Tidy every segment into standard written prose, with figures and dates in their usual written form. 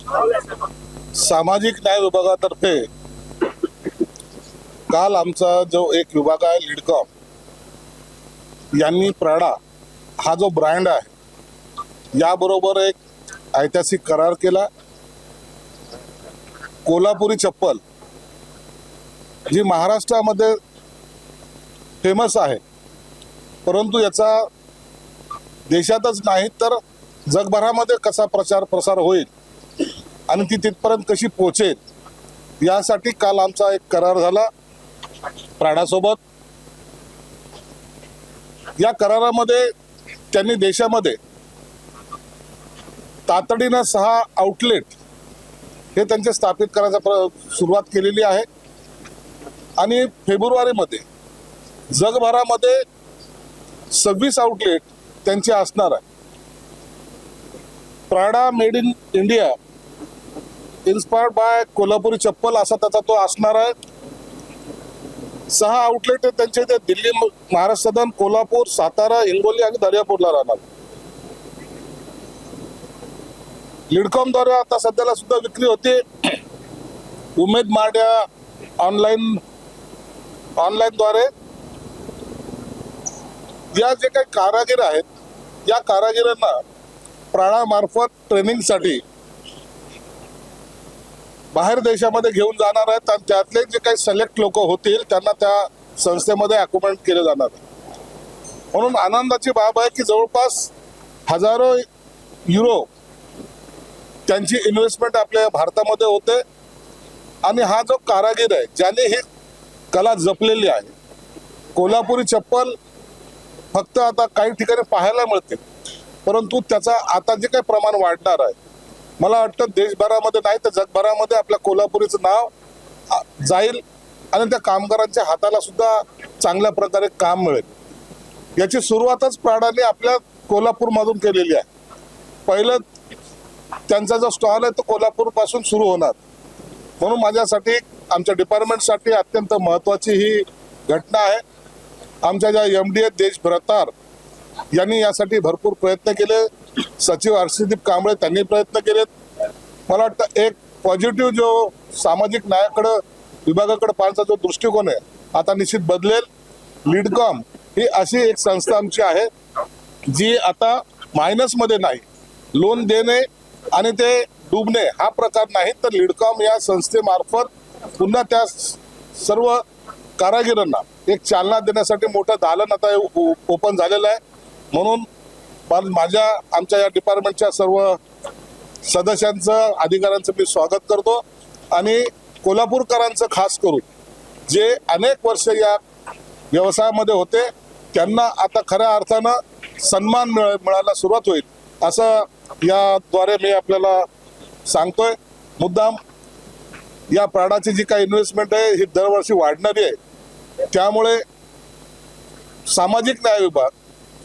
सामाजिक न्याय विभागातर्फे काल आमचा जो एक विभाग आहे लिडकॉम यांनी प्राडा हा जो ब्रँड आहे याबरोबर एक ऐतिहासिक करार केला। कोल्हापुरी चप्पल जी महाराष्ट्रामध्ये फेमस आहे, परंतु याचा देशातच नाही तर जगभरामध्ये कसा प्रचार प्रसार होईल आणि ती तिथपर्यंत कशी पोहोचेल यासाठी काल आमचा एक करार झाला प्राडासोबत। या करारामध्ये त्यांनी देशामध्ये तातडीनं 6 आउटलेट हे त्यांचे स्थापित करायचा सुरुवात केलेली आहे आणि फेब्रुवारीमध्ये जगभरामध्ये 26 आउटलेट त्यांचे असणार आहे। Prada made in India inspired bye Kolhapuri चप्पल असा त्याचा तो असणार आहे। 6 आउटलेट त्यांचे ते दिल्ली, महाराष्ट्र सदन, कोल्हापूर, सातारा, हिंगोली आणि दर्यापूरला राहणार। लिडकॉमद्वारे आता सध्याला सुद्धा विक्री होते। उमेद मार्ड्या ऑनलाईन द्वारे या जे काही कारागीर आहेत या कारागिरांना प्राडा मार्फत ट्रेनिंगसाठी बाहेर देशामध्ये घेऊन जाणार आहेत आणि त्यातले जे काही सिलेक्ट लोक होतील त्यांना त्या संस्थेमध्ये अकोमोडेट केले जाणार आहे। म्हणून आनंदाची बाब आहे की जवळपास हजारो युरो त्यांची इन्व्हेस्टमेंट आपल्या भारतामध्ये होते आणि हा जो कारागीर आहे ज्याने ही कला जपलेली आहे, कोल्हापुरी चप्पल फक्त आता काही ठिकाणी पाहायला मिळते, परंतु त्याचा आता जे काही प्रमाण वाढणार आहे, मला वाटतं देशभरामध्ये नाही तर जगभरामध्ये आपल्या कोल्हापुरीचं नाव जाईल आणि त्या कामगारांच्या हाताला सुद्धा चांगल्या प्रकारे काम मिळेल। याची सुरुवातच प्राडाने आपल्या कोल्हापूरमधून केलेली आहे। पहिलं त्यांचा जो स्टॉल आहे तो कोल्हापूर पासून सुरू होणार, म्हणून माझ्यासाठी आमच्या डिपार्टमेंटसाठी अत्यंत महत्त्वाची ही घटना आहे। आमच्या ज्या MD आहेत देश भरतार यांनी यासाठी भरपूर प्रयत्न केले, सचिव हर्षदीप कांबळे त्यांनी प्रयत्न केलेत। मला वाटतं एक पॉझिटिव्ह जो सामाजिक न्यायाकडे विभागाकडे पाहण्याचा जो दृष्टिकोन आहे आता निश्चित बदलेल। लिडकॉम ही अशी एक संस्था आमची आहे जी आता मायनसमध्ये नाही, लोन देणे आणि ते डुबणे हा प्रकार नाही, तर लिडकॉम या संस्थेमार्फत पुन्हा त्या सर्व कारागिरांना एक चालना देण्यासाठी मोठं दालन आता ओपन झालेलं आहे। म्हणून आमच्या या डिपार्टमेंटच्या सर्व सदस्यांचं, अधिकाऱ्यांचं मी स्वागत करतो आणि कोल्हापूरकरांचं खास करून जे अनेक वर्ष या व्यवसायामध्ये होते त्यांना आता खऱ्या अर्थानं सन्मान मिळायला सुरुवात होईल असं याद्वारे मी आपल्याला सांगतोय। मुद्दाम या प्राडाची जी काही इन्व्हेस्टमेंट आहे ही दरवर्षी वाढणारी आहे, त्यामुळे सामाजिक न्याय विभाग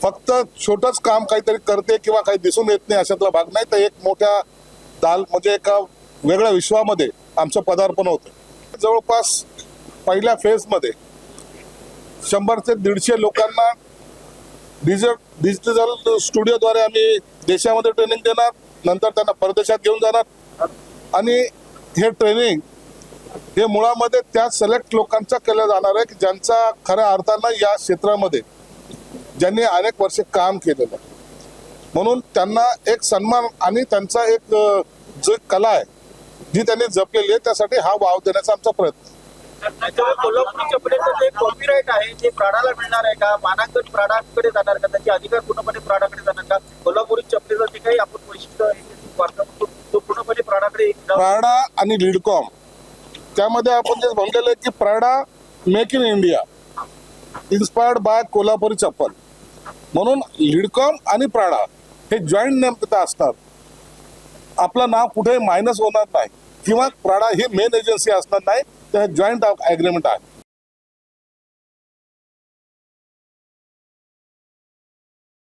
फक्त छोटंच काम काहीतरी करते किंवा काही दिसून येत नाही अशातला भाग नाही, तर एक मोठ्या म्हणजे एका वेगळ्या विश्वामध्ये आमचं पदार्पण होतं। जवळपास पहिल्या फेजमध्ये 100 ते 150 लोकांना डिजिटल स्टुडिओद्वारे आम्ही देशामध्ये ट्रेनिंग देणार, नंतर त्यांना परदेशात घेऊन जाणार आणि हे ट्रेनिंग हे मुळामध्ये त्या सिलेक्ट लोकांचा केलं जाणार आहे की ज्यांचा खऱ्या अर्थानं या क्षेत्रामध्ये ज्यांनी अनेक वर्ष काम केलेलं, म्हणून त्यांना एक सन्मान आणि त्यांचा एक जो कला आहे जी त्यांनी जपलेली आहे त्यासाठी हा वाव देण्याचा आमचा प्रयत्न। कोल्हापुरी चपलेचं जे कॉपीराइट आहे ते प्राडाला मिळणार आहे का? मानांकन प्राडाकडे जाणार का? त्याचे अधिकार पूर्णपणे प्राडाकडे जाणार का? कोल्हापुरी चपलेचं जे काही आपण वैशिष्ट्य तो पूर्णपणे प्राडाकडे प्राडा आणि लिडकॉम त्यामध्ये आपण जे म्हणलेलं आहे की Prada make in India inspired bye Kolhapuri चप्पल, म्हणून लिडकॉम आणि प्राडा हे जॉईंट नेम तिथं असतात। आपलं नाव कुठे मायनस होणार नाही किंवा प्राडा ही मेन एजन्सी असणार नाही, तर जॉईंट अग्रीमेंट आहे।